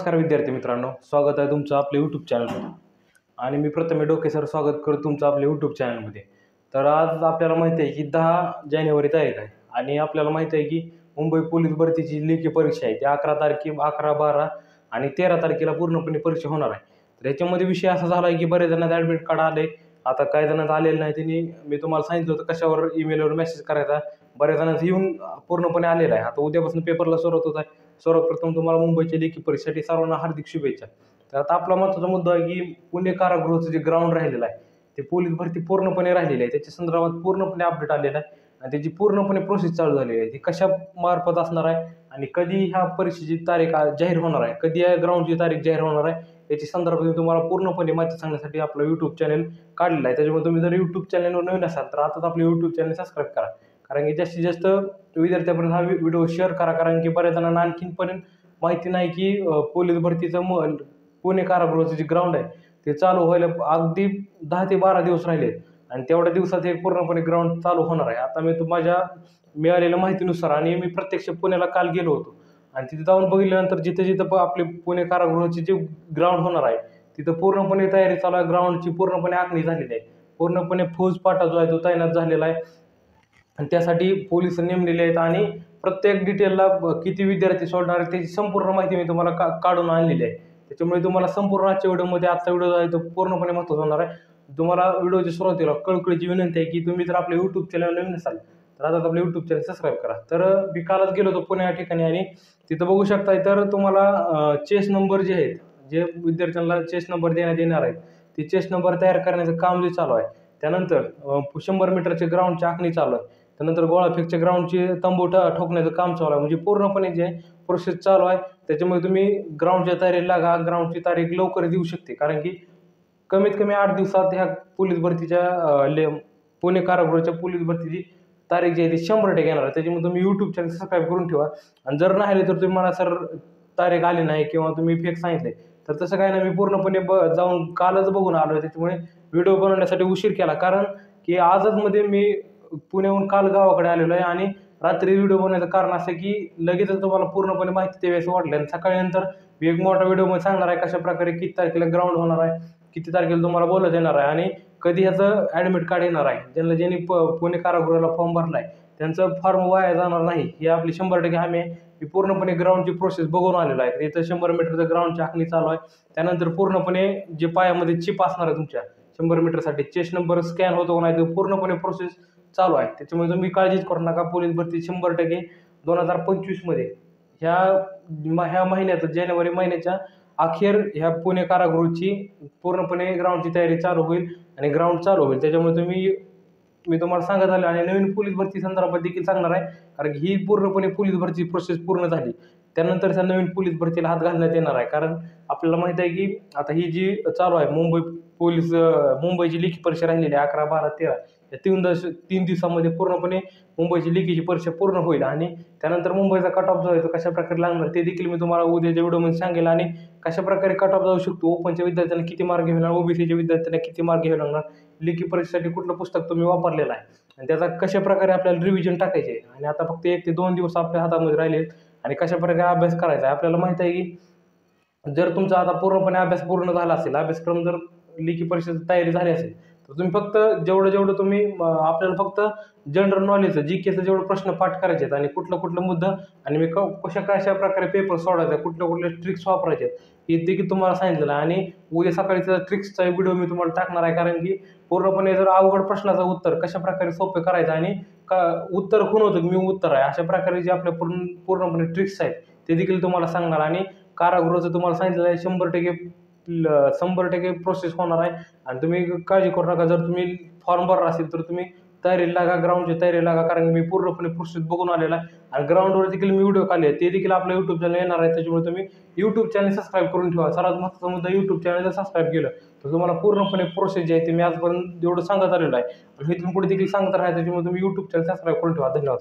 नमस्कार विद्यार्थी मित्रांनो, स्वागत आहे तुमचं आपल्या यूट्यूब चॅनलवर. आणि मी प्रथमे डोके सर स्वागत करतो तुमचं आपल्या यूट्यूब चॅनलमध्ये. तर आज आपल्याला माहिती आहे की 10 जानेवारी तारीख आहे आणि आपल्याला माहिती आहे की मुंबई पोलीस भरतीची लेखी परीक्षा आहे ती 11 तारखे 11, 12 आणि 13 तारखेला पूर्णपणे परीक्षा होणार आहे. तर याच्यामध्ये विषय असा झाला आहे की बऱ्याच जणांचं ॲडमिट कार्ड आले, आता काही जणांचं आलेलं नाही. त्यांनी मी तुम्हाला सांगितलं होतं कशावर ईमेलवर मेसेज करायचा. बऱ्याच जणांचं येऊन पूर्णपणे आलेलं आहे. आता उद्यापासून पेपरला सुरुवात होत आहे. सर्वप्रथम तुम्हाला मुंबईच्या लेखी परीक्षेसाठी सर्वांना हार्दिक शुभेच्छा. तर आता आपला महत्त्वाचा मुद्दा आहे की पुणे कारागृहाचं जे ग्राउंड राहिलेलं आहे ते पोलीस भरती पूर्णपणे राहिलेली आहे. त्याच्या संदर्भात पूर्णपणे अपडेट आलेला आहे आणि त्याची पूर्णपणे प्रोसेस चालू झालेली आहे. ती कशा मार्फत असणार आहे आणि कधी ह्या परीक्षेची तारीख जाहीर होणार आहे, कधी या ग्राउंडची तारीख जाहीर होणार आहे, याची संदर्भात मी तुम्हाला पूर्णपणे माहिती सांगण्यासाठी आपलं यूट्यूब चॅनल काढलेलं आहे. त्याच्यामुळे तुम्ही जर यूट्यूब चॅनलवर नवीन असाल तर आताच आपलं यूट्यूब चॅनल सबस्क्राईब करा, कारण की जास्तीत जास्त विद्यार्थ्यापर्यंत हा व्हिडिओ शेअर करा. कारण की बऱ्याच जणांना आणखीनपर्यंत माहिती नाही की पोलीस भरतीचं पुणे कारागृहाचं जे ग्राउंड आहे ते चालू व्हायला अगदी 10 ते 12 दिवस राहिले आणि तेवढ्या दिवसात हे पूर्णपणे ग्राउंड चालू होणार आहे. आता मी माझ्या मिळालेल्या माहितीनुसार आणि मी प्रत्यक्ष पुण्याला काल गेलो होतो आणि तिथे जाऊन बघितल्यानंतर जिथे जिथं आपले पुणे कारागृहाचे जे ग्राउंड होणार आहे तिथं पूर्णपणे तयारी चालू आहे. ग्राउंडची पूर्णपणे आखणी झालेली आहे. पूर्णपणे फौजफाटा जो आहे तो तैनात झालेला आहे आणि त्यासाठी पोलीस नेमलेले आहेत आणि प्रत्येक डिटेलला किती विद्यार्थी सोडणार आहे त्याची संपूर्ण माहिती मी तुम्हाला काढून आणलेली आहे. त्याच्यामुळे तुम्हाला संपूर्ण आजच्या व्हिडिओमध्ये आजचा व्हिडिओ जो आहे तो पूर्णपणे महत्त्वाचा होणार आहे. तुम्हाला व्हिडिओच्या सुरुवातीला कळकळीची विनंती आहे की तुम्ही जर आपल्या यूट्यूब चॅनल नवीन असाल तर आता आपलं यूट्यूब चॅनल सबस्क्राईब करा. तर मी कालच गेलो होतो पुणे या ठिकाणी आणि तिथं बघू शकताय तर तुम्हाला चेस नंबर जे आहेत, जे विद्यार्थ्यांना चेस नंबर देण्यात येणार आहेत ते चेस नंबर तयार करण्याचं काम जे चालू आहे. त्यानंतर 100 मीटरचे ग्राउंडची आखणी चालू आहे. त्यानंतर गोळाफेकच्या ग्राउंडची तंबू ठोकण्याचं काम चालू आहे. म्हणजे पूर्णपणे जे प्रोसेस चालू आहे. त्याच्यामुळे तुम्ही ग्राउंडच्या तयारीला लागा. ग्राउंडची तारीख लवकर देऊ शकते, कारण की कमीत कमी 8 दिवसात ह्या पोलीस भरतीच्या पुणे कारागृहाच्या पोलीस भरतीची तारीख जी आहे ती 100% येणार आहे. त्याच्यामुळे तुम्ही यूट्यूब चॅनल सबस्क्राईब करून ठेवा. आणि जर नाही तर तुम्ही मला सर तारीख आली नाही किंवा तुम्ही फेक सांगितले तर तसं काय नाही, मी पूर्णपणे जाऊन कालच बघून आलो आहे. त्याच्यामुळे व्हिडिओ बनवण्यासाठी उशीर केला, कारण की आजच मध्ये मी पुण्याहून काल गावाकडे आलेलो आहे आणि रात्री व्हिडिओ बनवण्याचं कारण असं की लगेचच तुम्हाला पूर्णपणे माहिती द्यावी असं वाटलं. आणि सकाळी नंतर मी एक मोठा व्हिडिओमध्ये सांगणार आहे कशा प्रकारे किती तारखेला ग्राउंड होणार आहे, किती तारखेला तुम्हाला बोलत येणार आहे आणि कधी ह्याचं ॲडमिट कार्ड येणार आहे. ज्यांनी पुणे कारागृहाला फॉर्म भरला आहे त्यांचं फॉर्म वाया जाणार नाही ही आपली 100% हमी आहे. मी पूर्णपणे ग्राउंडची प्रोसेस बघून आलेलो आहे. इथं 100 मीटरचं ग्राउंडची आखणी चालू आहे. त्यानंतर पूर्णपणे जे पायामध्ये चिप असणार आहे तुमच्या 100 मीटरसाठी चेस्ट नंबर स्कॅन होतो नाही तो पूर्णपणे प्रोसेस चालू आहे. त्याच्यामुळे तुम्ही काळजीच करू नका. पोलीस भरती 100% 2025 मध्ये ह्या महिन्यात जानेवारी महिन्याच्या अखेर ह्या पुणे कारागृहाची पूर्णपणे ग्राउंडची तयारी चालू होईल आणि ग्राउंड चालू होईल. त्याच्यामुळे मी तुम्हाला सांगत आलो आणि नवीन पोलीस भरती संदर्भात देखील सांगणार आहे, कारण की ही पूर्णपणे पोलीस भरती प्रोसेस पूर्ण झाली त्यानंतर ह्या नवीन पोलीस भरतीला हात घालण्यात येणार आहे. कारण आपल्याला माहिती आहे की आता ही जी चालू आहे मुंबईची लेखी परीक्षा राहिलेली आहे 11, 12, 13 या 3 दिवसामध्ये पूर्णपणे मुंबईची लेखीची परीक्षा पूर्ण होईल आणि त्यानंतर मुंबईचा कट ऑफ जो आहे तो कशा प्रकारे लागणार ते देखील मी तुम्हाला उद्याच्या व्हिडिओमध्ये सांगेल. आणि कशा प्रकारे कट ऑफ जाऊ शकतो, ओपनच्या विद्यार्थ्यांना किती मार्क घ्यावे लागणार, ओबीसीच्या विद्यार्थ्यांना किती मार्क घ्यावे लागणार, लेखी परीक्षेसाठी कुठलं पुस्तक तुम्ही वापरलेलं आहे आणि त्याचा कशा प्रकारे आपल्याला रिव्हिजन टाकायचे आणि आता फक्त 1 ते 2 दिवस आपल्या हातामध्ये राहिले आणि कशा प्रकारे अभ्यास करायचा आहे. आपल्याला माहिती आहे की जर तुमचा आता पूर्णपणे अभ्यास पूर्ण झाला असेल, अभ्यासक्रम जर लेखी परीक्षेची तयारी झाली असेल तर तुम्ही फक्त जेवढं तुम्ही आपल्याला फक्त जनरल नॉलेजचं जीकेचं जेवढं प्रश्न पाठ करायचे आहेत आणि कुठलं मुद्दा आणि मी कशा प्रकारे पेपर सोडायचा, कुठले ट्रिक्स वापरायचे हे देखील तुम्हाला सांगितलेलं आहे. आणि उद्या सकाळी त्या ट्रिक्सचा व्हिडिओ मी तुम्हाला टाकणार आहे, कारण की पूर्णपणे जर अवघड प्रश्नाचं उत्तर कशा प्रकारे सोपे करायचं आणि उत्तर खूण होतं मी उत्तर आहे अशा प्रकारे जे आपल्या पूर्णपणे ट्रिक्स आहेत ते देखील तुम्हाला सांगणार. आणि कारागृहाचं तुम्हाला सांगितलेलं आहे 100% प्रोसेस होणार आहे आणि तुम्ही काळजी करू नका. जर तुम्ही फॉर्म भरला असेल तर तुम्ही तयारीला लागा, ग्राउंडची तयारी लागा, कारण मी पूर्णपणे प्रोसेस बघून आलेला आहे आणि ग्राउंडवर देखील मी व्हिडिओ काढले ते देखील आपल्या यूट्यूब चॅनल येणार आहे. त्याच्यामुळे तुम्ही यूट्यूब चॅनल सबस्क्राईब करून ठेवा. सर्वात महत्त्वाचा मुद्दा, यूट्यूब चॅनल जर सबस्क्राईब केलं तर तुम्हाला पूर्णपणे प्रोसेस जी आहे ती मी आजपर्यंत जेवढं सांगत आलेलं आहे आणि इथून पुढे देखील सांगत राहा. त्याच्यामुळे तुम्ही यूट्यूब चॅनल सबस्क्राईब करून ठेवा. धन्यवाद.